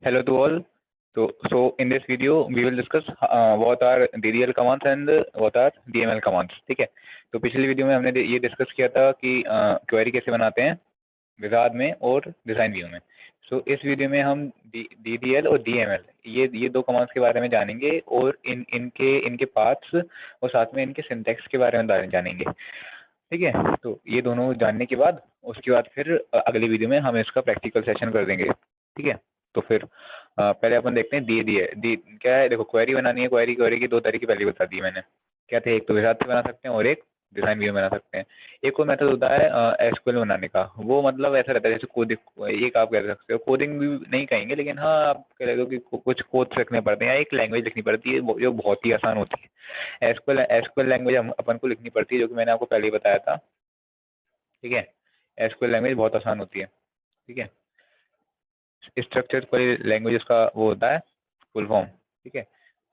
Hello to all. So in this video we will discuss what are DDL commands and what are DML commands. ठीक है, तो पिछली video में हमने ये डिस्कस किया था कि क्वेरी कैसे बनाते हैं विजार्ड में और डिजाइन व्यू में. सो इस वीडियो में हम DDL और DML ये दो कमांड्स के बारे में जानेंगे और इनके पार्ट्स और साथ में इनके सिंटैक्स के बारे में जानेंगे. ठीक है, तो ये दोनों जानने के बाद उसके बाद फिर अगली वीडियो में हम इसका प्रैक्टिकल सेशन कर देंगे. ठीक है, तो फिर पहले अपन देखते हैं दी क्या है. देखो, क्वेरी बनानी है. क्वेरी की दो तरीके पहले बता दिए मैंने. क्या थे? एक तो विजार्ड से बना सकते हैं और एक डिजाइन व्यू में बना सकते हैं. एक और मेथड होता है एसक्यूएल बनाने का. वो मतलब ऐसा रहता है जैसे कोडिंग. एक आप कह सकते हो कोडिंग भी नहीं कहेंगे, लेकिन हाँ आप कह रहे हो कि कुछ कोड्स लिखने पड़ते हैं या एक लैंग्वेज लिखनी पड़ती है जो बहुत ही आसान होती है. एसक्यूएल लैंग्वेज अपन को लिखनी पड़ती है, जो कि मैंने आपको पहले ही बताया था. ठीक है, एसक्यूएल लैंग्वेज बहुत आसान होती है. ठीक है, स्ट्रक्चर क्वेरी लैंग्वेज का वो होता है फुल फॉर्म. ठीक है,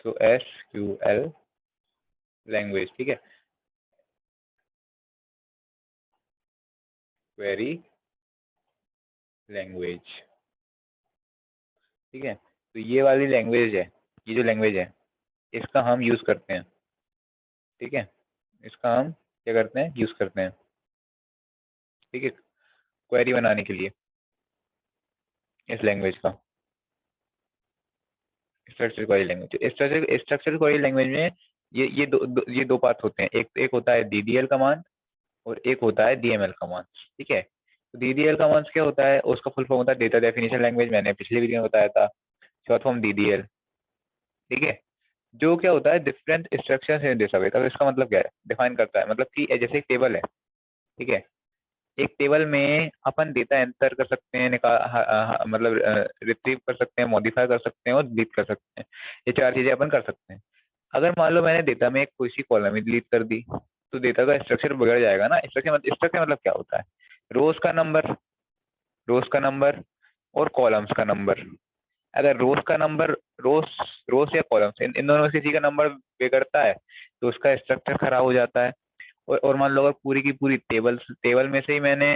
तो एसक्यूएल लैंग्वेज. ठीक है, क्वेरी लैंग्वेज. ठीक है, तो ये वाली लैंग्वेज है, ये जो लैंग्वेज है इसका हम यूज करते हैं. ठीक है, इसका हम क्या करते हैं? यूज करते हैं. ठीक है, क्वेरी बनाने के लिए इस लैंग्वेज का. Structure query language. Structure query language में ये दो पार्ट होते हैं. एक होता है डीडीएल कमांड और एक होता है डीएमएल कमांड. ठीक है, तो डीडीएल कमांड्स क्या होता है? उसका फुल फॉर्म होता है डेटा डेफिनेशन लैंग्वेज. मैंने पिछले वीडियो में बताया था, शॉर्ट फॉर्म डीडीएल. ठीक है, जो क्या होता है? डिफरेंट इंस्ट्रक्शंस इन डेटाबेस. अब इसका मतलब क्या है? डिफाइन करता है, मतलब कि जैसे एक टेबल है. ठीक है, एक टेबल में अपन डेटा एंटर कर सकते हैं, मतलब रिट्रीव कर सकते हैं, मॉडिफाई कर सकते हैं और डिलीट कर सकते हैं. ये चार चीजें अपन कर सकते हैं. अगर मान लो मैंने डेटा में एक कोई सी कॉलम ही डिलीट कर दी, तो डेटा का स्ट्रक्चर बिगड़ जाएगा ना. स्ट्रक्चर मतलब क्या होता है? रोज का नंबर, रोज का नंबर और कॉलम्स का नंबर. अगर रोज का नंबर, रोज रोज या कॉलम्स, इन दोनों में से किसी का नंबर बिगड़ता है तो उसका स्ट्रक्चर खराब हो जाता है. और मान लो अगर पूरी की पूरी टेबल में से ही मैंने,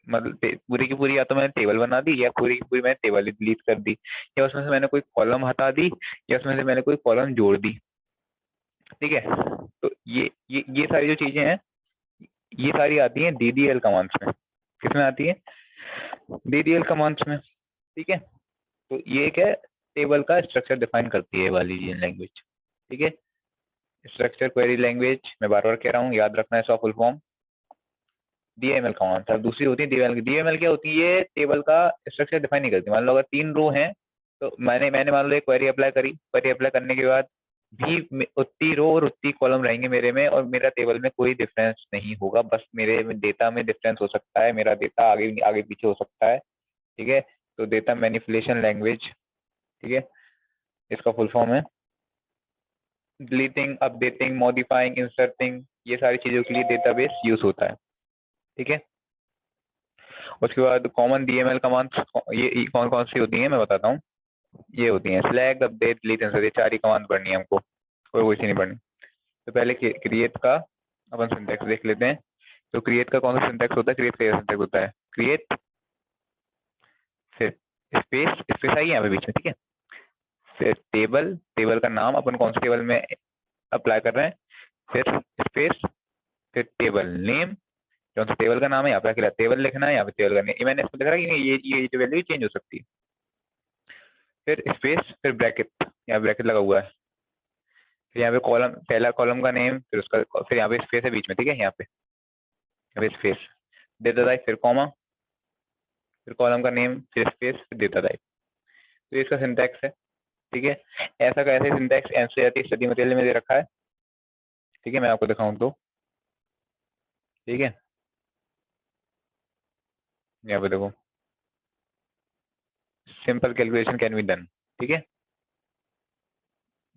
मतलब पूरी की पूरी, या तो मैंने टेबल बना दी या पूरी की पूरी मैंने टेबल ही डिलीट कर दी, या उसमें से मैंने कोई कॉलम हटा दी या उसमें से मैंने कोई कॉलम जोड़ दी. ठीक है, तो ये सारी जो चीजें हैं ये सारी आती हैं डीडीएल कमांड्स में. किसमें आती है? डीडीएल कमांड्स में. ठीक है, तो ये क्या है? टेबल का स्ट्रक्चर डिफाइन करती है वाली ये लैंग्वेज. ठीक है, स्ट्रक्चर क्वेरी लैंग्वेज. मैं बार बार कह रहा हूँ, याद रखना है इसका फुल फॉर्म. DML command. अब दूसरी होती है डीएमएल. डीएमएल क्या होती है? टेबल का स्ट्रक्चर डिफाइन नहीं करती. मान लो अगर 3 रो हैं, तो मैंने मान लो एक क्वेरी अप्लाई करी. क्वेरी अप्लाई करने के बाद भी उतनी रो और उतनी कॉलम रहेंगे मेरे में, और मेरा टेबल में कोई डिफरेंस नहीं होगा. बस मेरे डेटा में डिफरेंस हो सकता है, मेरा डेटा आगे आगे पीछे हो सकता है. ठीक है, तो डेटा मैनिपुलेशन लैंग्वेज. ठीक है, इसका फुल फॉर्म है डिलीटिंग, अपडेटिंग, मॉडिफाइंग, इंसर्टिंग. ये सारी चीजों के लिए डेटाबेस यूज होता है. ठीक है, उसके बाद कॉमन डीएमएल कमांड्स ये कौन कौन सी होती हैं मैं बताता हूँ. ये होती हैं सिलेक्ट, अपडेट, डिलीट, इंसर्ट. ये चार ही कमांड पढ़नी है हमको, कोई सी नहीं पढ़नी. तो पहले क्रिएट का अपन सिंटैक्स देख लेते हैं. तो क्रिएट का कौन सा सिंटैक्स होता है? क्रिएट का सिंटैक्स होता है क्रिएट, फिर स्पेस, स्पेस आई है यहाँ पे बीच में. ठीक है, फिर टेबल, टेबल का नाम अपन कौन से टेबल में अप्लाई कर रहे हैं, फिर स्पेस, फिर टेबल नेम, कौन सा टेबल का नाम है यहाँ पे, अकेला टेबल लिखना है. यहाँ पे टेबल का नेम मैंने इसको लिख रहा है कि ये जो वैल्यू चेंज हो सकती है. फिर स्पेस, फिर ब्रैकेट, यहाँ ब्रैकेट लगा हुआ है. फिर यहाँ पे कॉलम, पहला कॉलम का नेम, फिर उसका, फिर यहाँ पे स्पेस है बीच में. ठीक है, यहाँ पे स्पेस, डेटा टाइप, फिर कॉमा, फिर कॉलम का नेम, फिर स्पेस, फिर डेटा टाइप. तो ये इसका सिंटैक्स है. ठीक है, ऐसा का ऐसे सिंटैक्स एनसीईआरटी स्टडी मटेरियल में दे रखा है. ठीक है, मैं आपको दिखाऊं तो. ठीक है, यहाँ पे देखो, simple calculation can be done. ठीक है,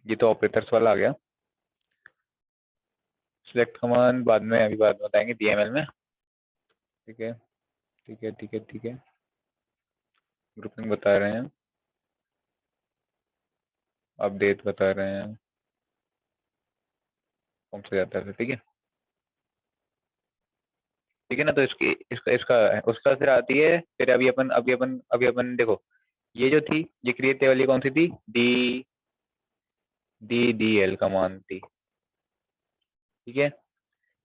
ये तो ऑपरेटर्स वाला आ गया. सिलेक्ट कमांड बाद में, अभी बाद में बताएंगे डीएमएल में. ठीक है, ठीक है, ठीक है, ठीक है. ग्रुपिंग बता रहे हैं, अपडेट बता रहे हैं, कौन सा जाता है. ठीक है, ठीक है ना. तो इसकी इसका इसका उसका फिर आती है. फिर अभी अपन देखो, ये जो थी, ये क्रिएट टेबल, ये कौन सी थी, DDL कमांड थी, ठीक है।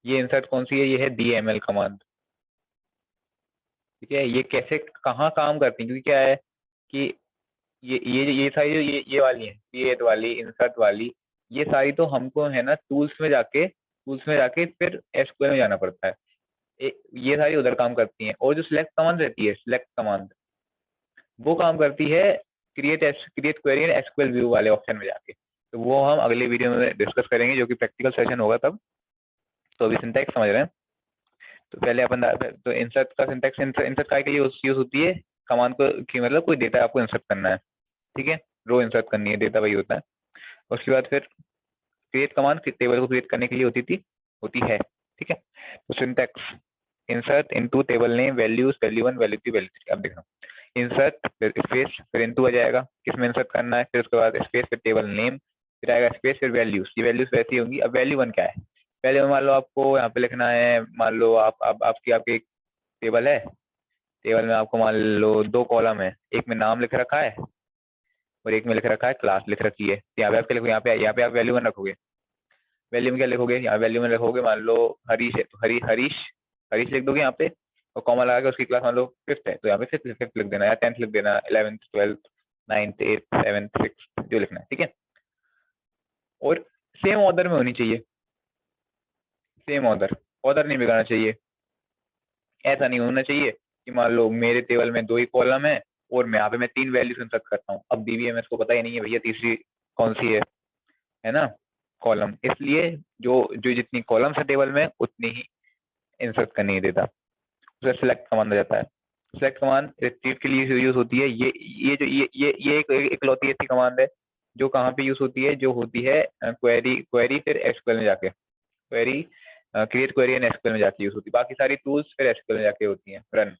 ये इंसर्ट कौन सी है, ये है DML कमांड, ठीक है। ये कैसे कहाँ काम करती है, क्योंकि क्या है कि ये सारी जो ये वाली है, क्रिएट वाली, इंसर्ट वाली, ये सारी तो हमको है ना टूल्स में जाके फिर एसक्यूएल में जाना पड़ता है। ये सारी उधर काम करती हैं। और जो सिलेक्ट कमांड रहती है, सिलेक्ट कमांड, वो काम करती है create query and SQL view वाले ऑप्शन में जाके। तो वो हम अगले वीडियो में डिस्कस करेंगे, जो कि प्रैक्टिकल सेशन होगा तब। तो अभी सिंटैक्स समझ रहे हैं। तो पहले अपन तो इंसर्ट का सिंटैक्स, इंसर्ट काय के लिए यूज होती है, कमांड को कि मतलब कोई डेटा आपको इंसर्ट करना है, ठीक है, रो इंसर्ट करनी है, डेटा वही होता है। उसके बाद फिर क्रिएट कमांड टेबल को क्रिएट करने के लिए होती है, ठीक है। तो syntax, insert into table name values value 1 value 2 value 3। अब देखो, इंसर्ट फिर स्पेस फिर इनटू आ जाएगा, किसमें इंसर्ट करना है, फिर उसके बाद स्पेस फिर टेबल नेम, फिर आएगा स्पेस फिर वैल्यूज। ये वैल्यूज वैसी होंगी। अब वैल्यू 1 क्या है, पहले मान लो आपको यहाँ पे लिखना है, मान लो आपकी एक टेबल है, टेबल में आपको मान लो 2 कॉलम है, एक में नाम लिख रखा है और एक में लिख रखा है क्लास लिख रखी है। तो यहाँ पे आपके लिखो, यहाँ पे आप वैल्यू 1 रखोगे। वैल्यू में क्या लिखोगे, यहाँ वैल्यू में लिखोगे मान लो हरीश है, तो हरीश हरीश लिख दोगे यहाँ पे, और कॉमा लगा के उसकी क्लास मान लो 5th है, तो यहाँ पे फिफ्थ लिख देना, या 10th लिख देना, 11th 12th 9th 8th 7th 6th जो लिखना है, ठीक है। और सेम ऑर्डर में होनी चाहिए, सेम ऑर्डर नहीं बिगाड़ना चाहिए। ऐसा नहीं होना चाहिए कि मान लो मेरे टेबल में 2 ही कॉलम है और मैं यहाँ पे 3 वैल्यूज इंसर्ट करता हूँ। अब DBMS को पता ही नहीं है भैया तीसरी कौन सी है ना, कॉलम। इसलिए जो जो जितनी कॉलम्स है टेबल में उतनी ही इंसर्ट करनी देता, उसे सिलेक्ट कमांड आ जाता है। सिलेक्ट कमांड रिट्रीव के लिए यूज होती है। ये जो ये एक इकलौती ऐसी कमांड है जो कहाँ पे यूज होती है, जो होती है क्वेरी फिर एसक्यूएल में जाके, query create query and SQL में जाके यूज होती है। बाकी सारी टूल्स फिर एसक्यूएल में जाके होती हैं रन,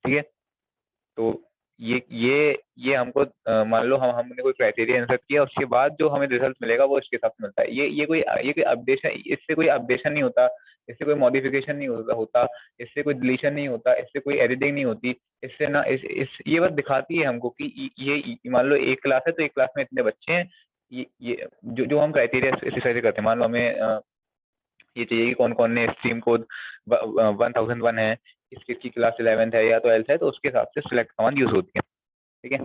ठीक है। तो ये हमको मान लो हमने कोई क्राइटेरिया इंसर्ट किया, उसके बाद जो हमें रिजल्ट मिलेगा वो इसके साथ मिलता है। ये कोई अपडेशन, इससे कोई अपडेशन नहीं होता, इससे कोई मॉडिफिकेशन नहीं होता, इससे कोई डिलीशन नहीं होता, इससे कोई एडिटिंग नहीं होती। इससे ना इस ये बात दिखाती है हमको कि ये मान लो एक क्लास है तो एक क्लास में इतने बच्चे हैं। ये जो हम क्राइटेरिया स्पेसिफाई करते हैं, मान लो हमें ये चाहिए कि कौन कौन ने स्ट्रीम कोड 1001 है, इसकी क्लास 11th है या 12th है, तो उसके हिसाब से सिलेक्ट कमांड यूज होती है, ठीक है।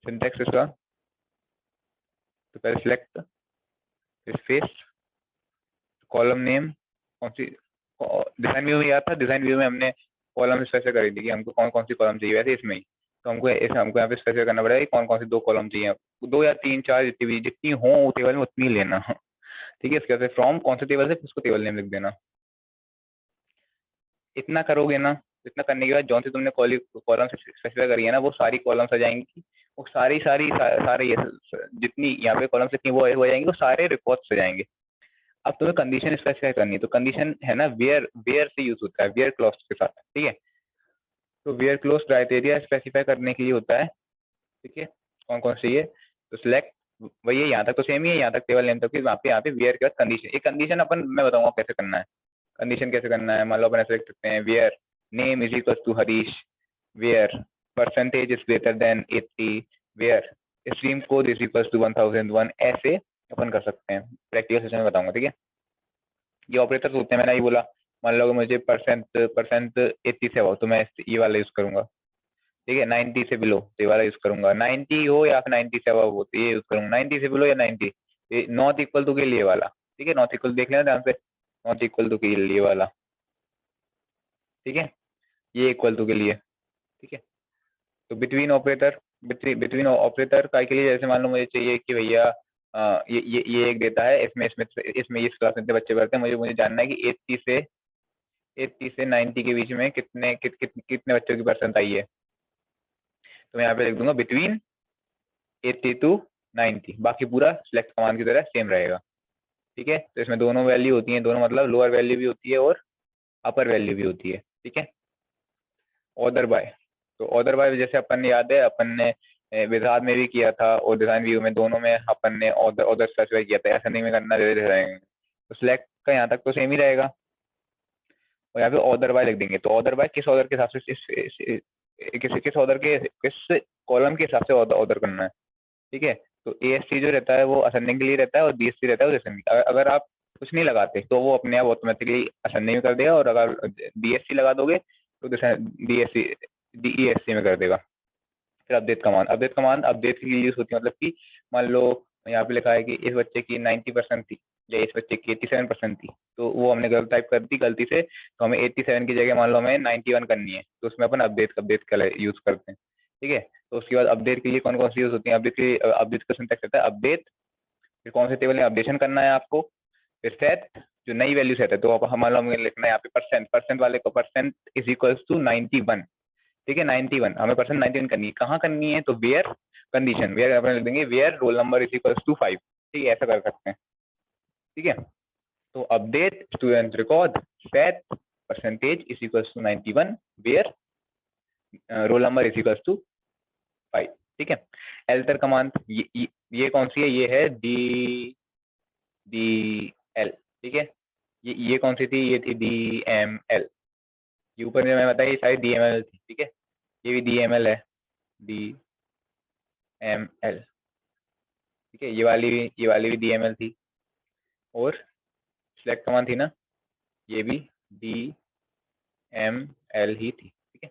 सिंटैक्स इसका, तो पहले सिलेक्ट, स्पेस, कॉलम नेम, कौन सी डिजाइन व्यू में याद था, डिजाइन व्यू में हमने कॉलम स्पेसिफाई करी थी कि हमको कौन कौन सी कॉलम चाहिए, वैसे इसमें ही तो हमको यहाँ पे स्पेसिफाई करना पड़ेगा कि कौन कौन सी 2 कॉलम चाहिए, 2 या 3 4 जितनी हो टेबल में उतनी लेना, ठीक है। इसके बाद फ्रॉम कौन से टेबल से उसको टेबल नेम लिख देना। इतना करोगे ना, इतना करने के बाद जौन सी तुमने कॉलम स्पेसिफाई करी है ना, वो सारी कॉलम्स आ जाएंगी, वो सारे ये जितनी यहाँ पे कॉलम्स जितनी वो हो जाएंगी, वो सारे रिकॉर्ड्स हो जाएंगे। अब तुम्हें कंडीशन स्पेसिफाई करनी है, तो कंडीशन है ना वेयर से यूज होता है, वेयर क्लॉज के साथ, ठीक है। तो वेयर क्लॉज क्राइटेरिया स्पेसिफाई करने के लिए होता है, ठीक है। कौन कौन चाहिए, तो सिलेक्ट, वही है, यहाँ तक तो सेम ही है, यहाँ तक टेबल नेम तक, यहाँ पे वेयर के बाद कंडीशन, एक कंडीशन अपन मैं बताऊंगा कैसे करना है। कंडीशन कैसे करना है, मान लो अपन ऐसे लिख सकते हैं, where name is equal to Harish, where percentage is greater than 80, where stream code is equal to 1001, ऐसे अपन कर सकते हैं। प्रैक्टिकल सेशन में बताऊंगा, ठीक है। ये ऑपरेटर्स होते हैं, मैंने ये बोला, मान लो मुझे परसेंट 80 से हो तो मैं ये वाला यूज करूंगा, ठीक है। 90 से बिलो तो ये वाला यूज करूंगा, 90 हो या फिर 90 से अबव हो तो ये यूज करूंगा, 90 से बिलो या 90, नॉट इक्वल टू के लिए वाला, ठीक है। नॉट इक्वल देख लेना ध्यान से, नॉट इक्वल टू के लिए वाला, ठीक है, ये इक्वल टू के लिए, ठीक है। तो बिटवीन ऑपरेटर का के लिए, जैसे मान लो मुझे चाहिए कि भैया ये एक डेटा है, इसमें इस क्लास में इतने बच्चे पढ़ते हैं, मुझे जानना है कि 80 से 90 के बीच में कितने बच्चों की परसेंट आई है। तो मैं यहाँ पे लिख दूंगा बिटवीन 80 to 90, बाकी पूरा सिलेक्ट कमांड की तरह सेम रहेगा, ठीक है। तो इसमें दोनों वैल्यू होती हैं, दोनों मतलब लोअर वैल्यू भी होती है और अपर वैल्यू भी होती है, ठीक है। ऑर्डर बाय, तो ऑर्डर बाय जैसे अपन ने याद है, अपन ने विजार्ड में भी किया था और डिजाइन व्यू में, दोनों में अपन ने ऑर्डर स्पेसिफाई किया था, ऐसा नहीं में करना दे रहेंगे। तो सिलेक्ट का यहाँ तक तो सेम ही रहेगा, और यहाँ पे ऑर्डर बाय लिख देंगे। तो ऑर्डर बाय किस ऑर्डर के हिसाब से किस ऑर्डर के किस कॉलम के हिसाब से ऑर्डर करना है, ठीक है। तो ASC जो रहता है वो असेंडिंग के लिए रहता है और BSC रहता है वो डिसेंडिंग। अगर आप कुछ नहीं लगाते तो वो अपने आप ऑटोमेटिकली असेंडिंग में कर देगा, और अगर DSC लगा दोगे तो DSC DESC में कर देगा। फिर अपडेट कमांड अपडेट के लिए यूज होती है, मतलब कि मान लो यहाँ पे लिखा है कि इस बच्चे की 90% थी या इस बच्चे की 87% थी, तो वो हमने गलत टाइप कर दी गलती से, तो हमें 87 की जगह मान लो हमें 91 करनी है, तो उसमें अपन अपडेट का यूज करते हैं, ठीक है। तो उसके बाद अपडेट के लिए कौन कौन सी यूज होती है, अपडेट का सिंटैक्स रहता है अपडेट, फिर कौन से टेबल में अपडेशन करना है आपको, फिर सेट जो नई वैल्यू सेट है, तो आप हमारा हमें लिखना है यहाँ पे परसेंट वाले को परसेंट इज इक्वल्स टू 91, ठीक है। 91 हमें परसेंट 91 करनी है, कहाँ करनी है, तो वेयर कंडीशन, वेयर अपने लिख देंगे where roll number is equals to 5, ठीक है, ऐसा कर सकते हैं, ठीक है। तो update student record set percentage is equals to 91 where roll number is equals to 5, ठीक है। एल्टर कमांड ये कौन सी है, ये है DDL, ठीक है। ये कौन सी थी, ये थी DML, ये ऊपर में मैं बताया ये सारी DML थी, ठीक है। ये भी DML है, DML, ठीक है। ये वाली भी DML थी, और सिलेक्ट कमांड थी ना, ये भी DML ही थी, ठीक है।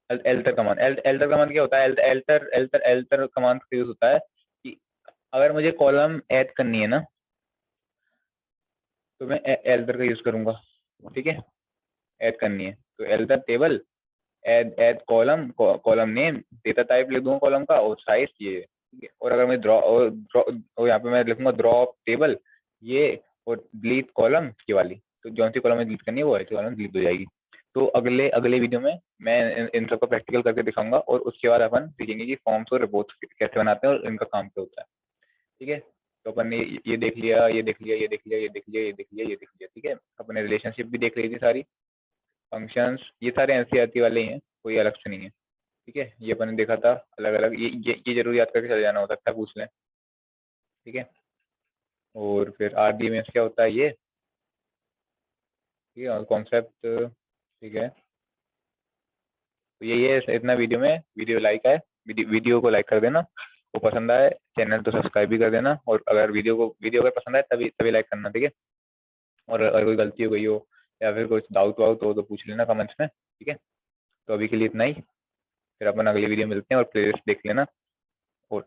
एल्टर कमांड क्या होता है, एल्टर कमांड का यूज होता है कि अगर मुझे कॉलम ऐड करनी है ना, तो मैं एल्टर का यूज करूंगा, ठीक है। ऐड करनी है तो alter table add column name data type लिख दूंगा कॉलम का, और साइज ये, ठीक है। और अगर मैं और यहाँ पे मैं लिखूंगा ड्रॉप टेबल ये, और डिलीट कॉलम ये वाली, तो जो सी कॉलम में डिलीट करनी है वो ऐसी कॉलम डिलीट हो जाएगी। तो अगले अगले वीडियो में मैं इन सबको प्रैक्टिकल करके दिखाऊंगा, और उसके बाद अपन सीखेंगे कि फॉर्म्स और रिपोर्ट्स कैसे बनाते हैं और इनका काम क्या होता है, ठीक है। तो अपन ने ये देख लिया, ये देख लिया, ये देख लिया, ये देख लिया, ये देख लिया, ये देख लिया, ठीक है। अपने रिलेशनशिप भी देख ली थी सारी, फंक्शंस ये सारे एनसीईआरटी वाले ही हैं, कोई अलग से नहीं है, ठीक है। ये अपन ने देखा था अलग अलग, ये जरूर याद करके चले जाना, हो सकता है पूछ लें, ठीक है। और फिर RDMS क्या होता है ये, ठीक है, और कॉन्सेप्ट, ठीक है। तो यही है इतना वीडियो में, वीडियो लाइक है, वीडियो को लाइक कर देना, वो पसंद आए चैनल तो सब्सक्राइब भी कर देना, और अगर वीडियो अगर पसंद आए तभी तभी लाइक करना, ठीक है। और अगर कोई गलती हो गई हो या फिर कुछ डाउट वाउट हो तो पूछ लेना कमेंट्स में, ठीक है। तो अभी के लिए इतना ही, फिर अपन अगली वीडियो मिलते हैं, और प्लेलिस्ट देख लेना, और